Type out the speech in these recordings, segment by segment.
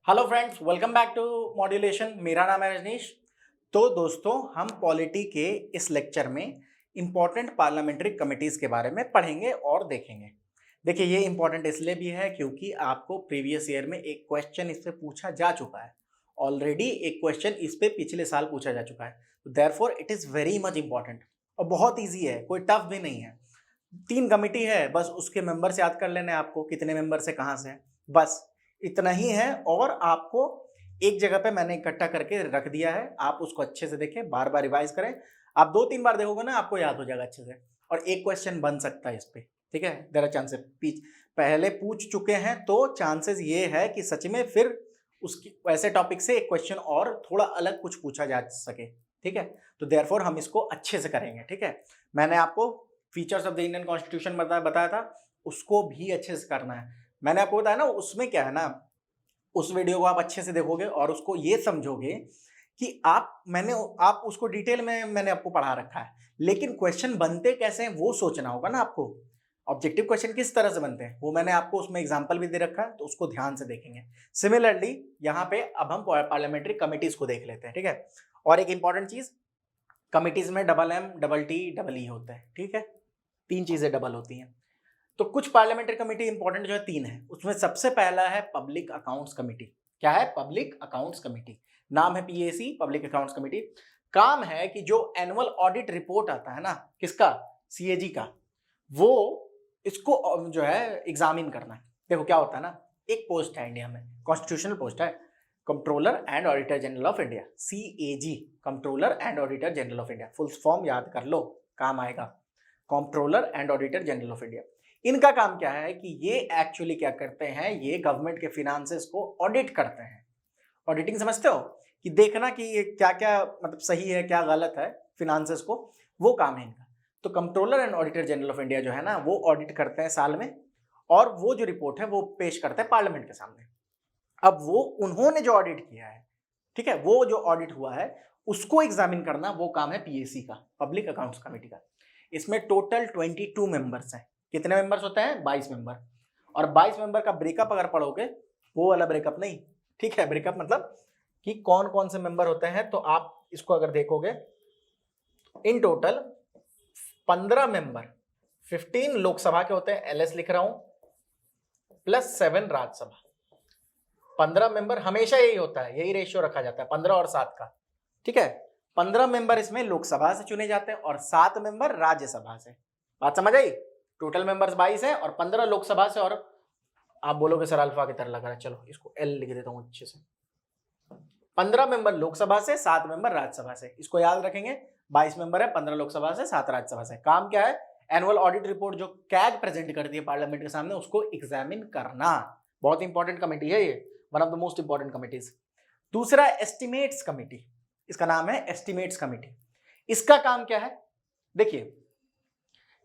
Hello friends, welcome back to Modulation. मेरा नाम है रजनीश। तो दोस्तों, हम पॉलिटी के इस लेक्चर में इंपॉर्टेंट पार्लियामेंट्री कमिटीज़ के बारे में पढ़ेंगे और देखेंगे। देखिए, ये इंपॉर्टेंट इसलिए भी है क्योंकि आपको प्रीवियस ईयर में एक क्वेश्चन इस पे पूछा जा चुका है। ऑलरेडी एक क्वेश्चन इस पे पिछले साल पूछा जा चुका है। Therefore it is very much important और बहुत ईजी है, कोई टफ भी नहीं है। 3 कमिटी है, बस उसके मेंबर्स याद कर लेने हैं आपको, कितने मेंबर्स है, कहाँ से हैं, बस इतना ही है। और आपको एक जगह पे मैंने इकट्ठा करके रख दिया है, आप उसको अच्छे से देखें, बार बार रिवाइज करें। आप 2-3 बार देखोगे ना, आपको याद हो जाएगा अच्छे से। और एक क्वेश्चन बन सकता है इस पे, ठीक है। देयर आर चांसेस, पहले पूछ चुके हैं तो चांसेस ये है कि सच में फिर उसकी वैसे टॉपिक से एक क्वेश्चन और थोड़ा अलग कुछ पूछा जा सके, ठीक है। तो देयरफॉर हम इसको अच्छे से करेंगे, ठीक है। मैंने आपको features of the Indian constitution बताया था, उसको भी अच्छे से करना है। मैंने आपको बताया ना, उसमें क्या है ना, उस वीडियो को आप अच्छे से देखोगे और उसको ये समझोगे कि आप उसको डिटेल में मैंने आपको पढ़ा रखा है, लेकिन क्वेश्चन बनते कैसे हैं वो सोचना होगा ना आपको। ऑब्जेक्टिव क्वेश्चन किस तरह से बनते हैं वो मैंने आपको उसमें एग्जांपल भी दे रखा है, तो उसको ध्यान से देखेंगे। सिमिलरली यहाँ पे अब हम पार्लियामेंट्री कमिटीज को देख लेते हैं, ठीक है। और एक इंपॉर्टेंट चीज, कमिटीज में double M, double T, double E होता है, ठीक है। 3 चीजें डबल होती हैं। तो कुछ पार्लियामेंट्री कमेटी इंपॉर्टेंट जो है 3 है, उसमें सबसे पहला है पब्लिक अकाउंट्स कमेटी। क्या है? पब्लिक अकाउंट्स कमेटी, नाम है पीएसी, पब्लिक अकाउंट्स कमेटी। काम है कि जो एनुअल ऑडिट रिपोर्ट आता है ना, किसका? सीएजी का, वो इसको जो है एग्जामिन करना है। देखो क्या होता है ना, एक पोस्ट है इंडिया में, कॉन्स्टिट्यूशनल पोस्ट है, controller and auditor general of India, CAG, controller and auditor general of India. Full form याद कर लो, काम आएगा, controller and auditor general of India. इनका काम क्या है कि ये एक्चुअली क्या करते हैं, ये गवर्नमेंट के फिनांसेस को ऑडिट करते हैं। ऑडिटिंग समझते हो, कि देखना कि ये क्या क्या मतलब सही है, क्या गलत है फिनांसेस को, वो काम है इनका। तो controller and auditor general of India जो है ना, वो ऑडिट करते हैं साल में, और वो जो रिपोर्ट है वो पेश करते हैं पार्लियामेंट के सामने। अब वो उन्होंने जो ऑडिट किया है, ठीक है, वो जो ऑडिट हुआ है उसको एग्जामिन करना, वो काम है पीएसी का, पब्लिक अकाउंट्स कमेटी का। इसमें टोटल 22 मेंबर्स हैं। कितने मेंबर्स होते हैं? 22 मेंबर। और 22 मेंबर का ब्रेकअप अगर पढ़ोगे, वो वाला ब्रेकअप नहीं, ठीक है। ब्रेकअप मतलब कि कौन कौन से मेंबर होते हैं, तो आप इसको अगर देखोगे, इन टोटल 15 मेंबर, 15 लोकसभा के होते हैं, एलएस लिख रहा हूं, प्लस 7 राज्यसभा। 15 मेंबर हमेशा यही होता है, यही रेशियो रखा जाता है, 15 और 7 का, ठीक है। 15 मेंबर इसमें लोकसभा से चुने जाते हैं और 7 मेंबर राज्यसभा से। बात समझ आई? टोटल मेंबर्स 22 है और 15 लोकसभा से, और आप बोलोगे सर अल्फा की तरह लग रहा है, चलो इसको एल लिख देता हूं अच्छे से। 15 मेंबर लोकसभा से, 7 मेंबर राज्यसभा से, इसको याद रखेंगे। 22 मेंबर है, 15 लोकसभा से, 7 राज्यसभा से। काम क्या है? एनुअल ऑडिट रिपोर्ट जो कैग प्रेजेंट करती है पार्लियामेंट के सामने, उसको एग्जामिन करना। बहुत इंपॉर्टेंट कमेटी है ये, one of the most important committees. दूसरा एस्टिमेट्स कमेटी, इसका नाम है एस्टिमेट्स कमेटी। इसका काम क्या है? देखिए,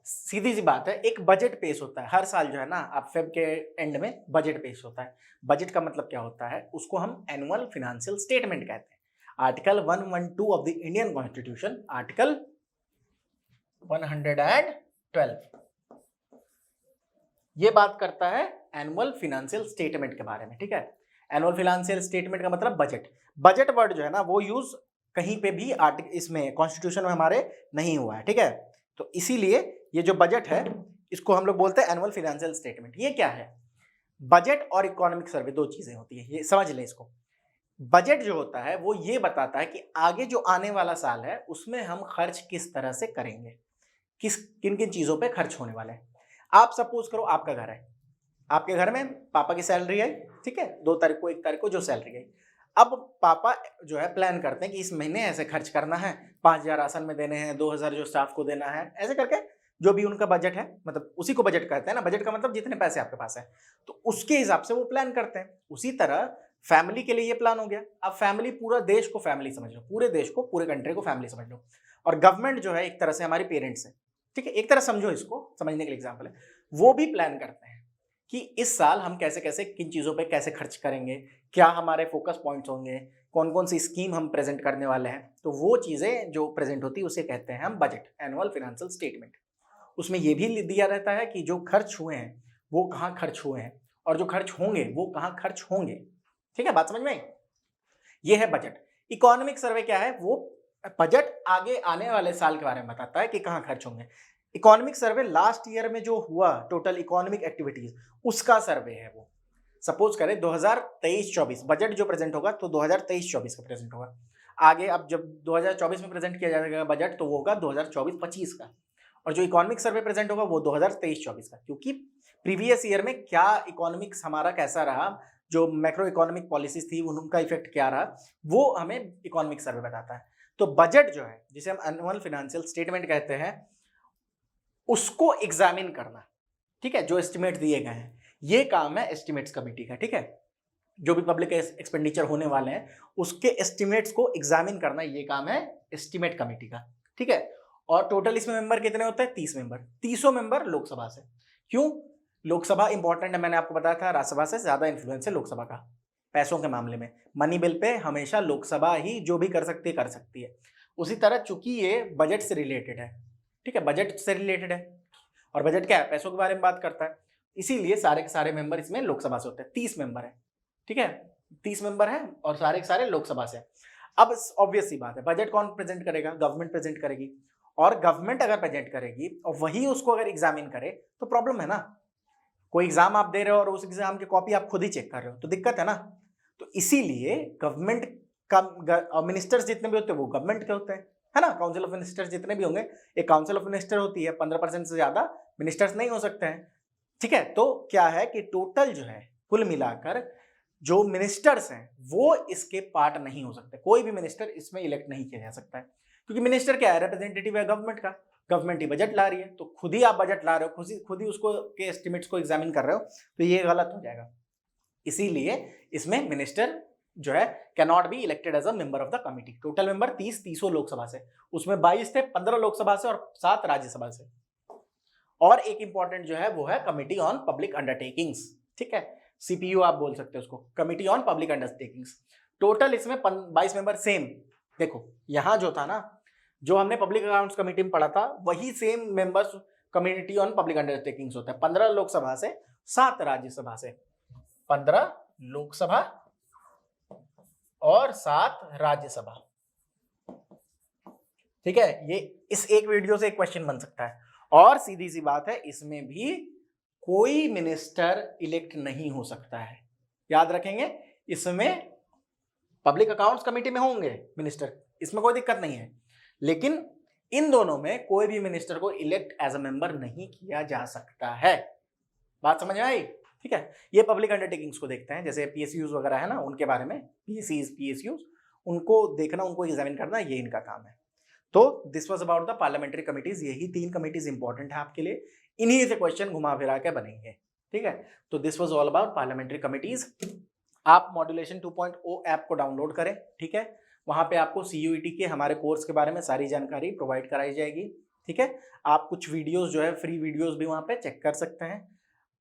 सीधी सी बात है, एक बजट पेश होता है हर साल जो है ना, आप फेब के एंड में बजट पेश होता है। बजट का मतलब क्या होता है? उसको हम एनुअल फाइनेंशियल स्टेटमेंट कहते हैं। Article 112 of the Indian constitution, article 112 ये बात करता है एनुअल फाइनेंशियल स्टेटमेंट के बारे में, ठीक है। एनुअल फाइनेंशियल स्टेटमेंट का मतलब बजट। बजट वर्ड जो है ना, वो यूज कहीं पे भी इसमें कॉन्स्टिट्यूशन में हमारे नहीं हुआ है, ठीक है। तो इसीलिए ये जो बजट है, इसको हम लोग बोलते हैं एनुअल फाइनेंशियल स्टेटमेंट। ये क्या है? बजट और इकोनॉमिक सर्वे दो चीजें होती है, ये समझ लें इसको। बजट जो होता है वो ये बताता है कि आगे जो आने वाला साल है उसमें हम खर्च किस तरह से करेंगे, किन किन चीजों पे खर्च होने वाले हैं। आप सपोज करो आपका घर है, आपके घर में पापा की सैलरी है, ठीक है, 2 तारीख को, 1 तारीख को जो सैलरी है। अब पापा जो है प्लान करते हैं कि इस महीने ऐसे खर्च करना है, 5,000 राशन में देने हैं, 2,000 जो स्टाफ को देना है, ऐसे करके जो भी उनका बजट है, मतलब उसी को बजट कहते हैं ना। बजट का मतलब जितने पैसे आपके पास है, तो उसके हिसाब से वो प्लान करते हैं। उसी तरह फैमिली के लिए ये प्लान हो गया। अब फैमिली, पूरा देश को फैमिली समझ लो, पूरे देश को, पूरे कंट्री को फैमिली समझ लो। और गवर्नमेंट जो है एक तरह से हमारी पेरेंट्स है, ठीक है, एक तरह समझो, इसको समझने के लिए एग्जाम्पल है। वो भी प्लान करते हैं कि इस साल हम कैसे कैसे, किन चीज़ों पे कैसे खर्च करेंगे, क्या हमारे फोकस पॉइंट्स होंगे, कौन कौन सी स्कीम हम प्रेजेंट करने वाले हैं। तो वो चीज़ें जो प्रेजेंट होती है उसे कहते हैं हम बजट, एनुअल फाइनेंशियल स्टेटमेंट। उसमें ये भी दिया रहता है कि जो खर्च हुए हैं वो कहाँ खर्च हुए हैं, और जो खर्च होंगे वो कहाँ खर्च होंगे, ठीक है, बात समझ में आई? ये है बजट। इकोनॉमिक सर्वे क्या है? वो बजट आगे आने वाले साल के बारे में बताता है कि कहाँ खर्च होंगे। इकोनॉमिक सर्वे लास्ट ईयर में जो हुआ टोटल इकोनॉमिक एक्टिविटीज, उसका सर्वे है वो। सपोज करें 2023-24 बजट जो प्रेजेंट होगा तो 2023-24 का प्रेजेंट होगा। आगे अब जब 2024 में प्रेजेंट किया जाएगा बजट तो वो होगा 2024-25 का, और जो इकोनॉमिक सर्वे प्रेजेंट होगा वो 2023-24 का, क्योंकि प्रीवियस ईयर में क्या इकोनॉमिक्स हमारा कैसा रहा, जो मैक्रो इकोनॉमिक पॉलिसीज थी उनका इफेक्ट क्या रहा, वो हमें इकोनॉमिक सर्वे बताता है। तो बजट जो है, जिसे हम एनुअल फाइनेंशियल स्टेटमेंट कहते हैं, उसको एग्जामिन करना, ठीक है, जो एस्टिमेट दिए गए हैं, ये काम है एस्टिमेट्स कमेटी का। ठीक है, जो भी पब्लिक एक्सपेंडिचर होने वाले हैं उसके एस्टिमेट्स को एग्जामिन करना, ये काम है एस्टिमेट कमेटी का। ठीक है, और टोटल इसमें मेंबर कितने होते हैं? 30 मेंबर। 30 मेंबर लोकसभा से। क्यों? लोकसभा इंपॉर्टेंट है, मैंने आपको बताया था, राज्यसभा से ज्यादा इन्फ्लुएंस है लोकसभा का पैसों के मामले में। मनी बिल पे हमेशा लोकसभा ही जो भी कर सकती है। उसी तरह चूंकि ये बजट से रिलेटेड है, ठीक है, बजट से रिलेटेड है, और बजट क्या है? पैसों के बारे में बात करता है, इसीलिए सारे के सारे मेंबर इसमें लोकसभा से होते हैं। 30 मेंबर है, ठीक है, 30 मेंबर है और सारे के सारे लोकसभा से। अब ऑब्वियस सी बात है, बजट कौन प्रेजेंट करेगा? गवर्नमेंट प्रेजेंट करेगी, और गवर्नमेंट अगर प्रेजेंट करेगी और वही उसको अगर एग्जामिन करे तो प्रॉब्लम है ना। कोई एग्जाम आप दे रहे हो और उस एग्जाम की कॉपी आप खुद ही चेक कर रहे हो तो दिक्कत है ना। तो इसीलिए गवर्नमेंट का मिनिस्टर्स जितने भी होते हैं वो गवर्नमेंट के होते हैं, है ना। काउंसिल ऑफ मिनिस्टर्स जितने भी होंगे, एक काउंसिल ऑफ मिनिस्टर होती है, 15% से ज्यादा मिनिस्टर्स नहीं हो सकते हैं। ठीक है, तो क्या है कि टोटल जो है कुल मिलाकर जो मिनिस्टर्स हैं वो इसके पार्ट नहीं हो सकते। कोई भी मिनिस्टर इसमें इलेक्ट नहीं किया जा सकता है, क्योंकि मिनिस्टर क्या है? रिप्रेजेंटेटिव है गवर्नमेंट का। गवर्नमेंट ही बजट ला रही है, तो खुद ही आप बजट ला रहे हो, खुद ही उसको के एस्टिमेट्स को एग्जामिन कर रहे हो, तो ये गलत हो जाएगा। इसीलिए इसमें मिनिस्टर जो है can not be elected as a member of the committee. Total member 30 Lok Sabha से, उसमें 22 थे, 15 लोकसभा से और 7 राज्यसभा से। और एक इंपॉर्टेंट जो है वो है कमिटी ऑन पब्लिक अंडरटेकिंग्स। ठीक है, सीपीयू आप बोल सकते हो उसको, committee on public undertakings. Total इसमें 22 मेंबर सेम। देखो यहां जो था ना, जो हमने पब्लिक अकाउंट्स कमेटी में पढ़ा था, वही same members committee on public undertakings होता है। 15 लोकसभा से, 7 राज्यसभा से। 15 लोकसभा और 7 राज्यसभा। ठीक है, ये इस एक वीडियो से एक क्वेश्चन बन सकता है। और सीधी सी बात है, इसमें भी कोई मिनिस्टर इलेक्ट नहीं हो सकता है, याद रखेंगे। इसमें पब्लिक अकाउंट्स कमेटी में होंगे मिनिस्टर, इसमें कोई दिक्कत नहीं है, लेकिन इन दोनों में कोई भी मिनिस्टर को इलेक्ट एज अ मेंबर नहीं किया जा सकता है। बात समझ में आई? ठीक है, ये पब्लिक अंडरटेकिंग्स को देखते हैं, जैसे पीएसयूज वगैरह है ना, उनके बारे में, पीएसयूज उनको देखना, उनको एग्जामिन करना, ये इनका काम है। तो this was about the parliamentary committees. यही 3 कमिटीज इंपॉर्टेंट है आपके लिए, इन्हीं से क्वेश्चन घुमा फिरा के बनेंगे। ठीक है, तो this was all about parliamentary committees. आप मॉड्यूलेशन 2.0 ऐप को डाउनलोड करें, ठीक है, वहां पे आपको सीयूईटी के हमारे कोर्स के बारे में सारी जानकारी प्रोवाइड कराई जाएगी। ठीक है, आप कुछ वीडियोस जो है, फ्री वीडियोस भी वहां पे चेक कर सकते हैं।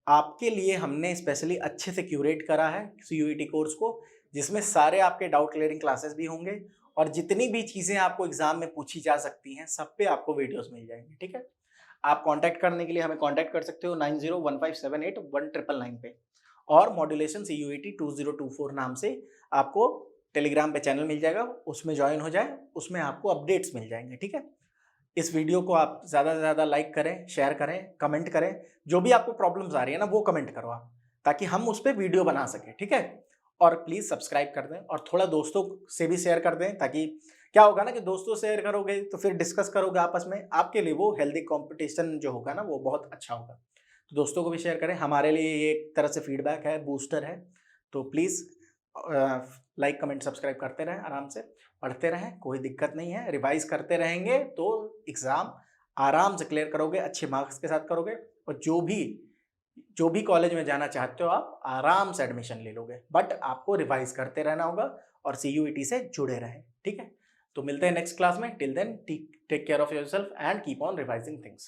आपके लिए हमने स्पेशली अच्छे से क्यूरेट करा है सीयूईटी कोर्स को, जिसमें सारे आपके डाउट क्लियरिंग क्लासेस भी होंगे, और जितनी भी चीज़ें आपको एग्जाम में पूछी जा सकती हैं सब पे आपको वीडियोस मिल जाएंगे। ठीक है, आप कांटेक्ट करने के लिए हमें कांटेक्ट कर सकते हो 9015781999 पे, और मॉड्यूलेशन CUET 2024 नाम से आपको टेलीग्राम पे चैनल मिल जाएगा, उसमें ज्वाइन हो जाए, उसमें आपको अपडेट्स मिल जाएंगे। ठीक है, इस वीडियो को आप ज़्यादा से ज़्यादा लाइक करें, शेयर करें, कमेंट करें, जो भी आपको प्रॉब्लम्स आ रही है ना वो कमेंट करो आप, ताकि हम उस पर वीडियो बना सकें। ठीक है, और प्लीज़ सब्सक्राइब कर दें और थोड़ा दोस्तों से भी शेयर कर दें, ताकि क्या होगा ना कि दोस्तों से शेयर करोगे तो फिर डिस्कस करोगे आपस में, आपके लिए वो हेल्दी कंपटीशन जो होगा ना वो बहुत अच्छा होगा। तो दोस्तों को भी शेयर करें, हमारे लिए ये एक तरह से फीडबैक है, बूस्टर है। तो प्लीज़ लाइक कमेंट सब्सक्राइब करते रहें, आराम से पढ़ते रहें, कोई दिक्कत नहीं है। रिवाइज करते रहेंगे तो एग्ज़ाम आराम से क्लियर करोगे, अच्छे मार्क्स के साथ करोगे, और जो भी कॉलेज में जाना चाहते हो आप आराम से एडमिशन ले लोगे। बट आपको रिवाइज करते रहना होगा और CUET से जुड़े रहें। ठीक है, तो मिलते हैं नेक्स्ट क्लास में। Till then take care of yourself and keep on revising things.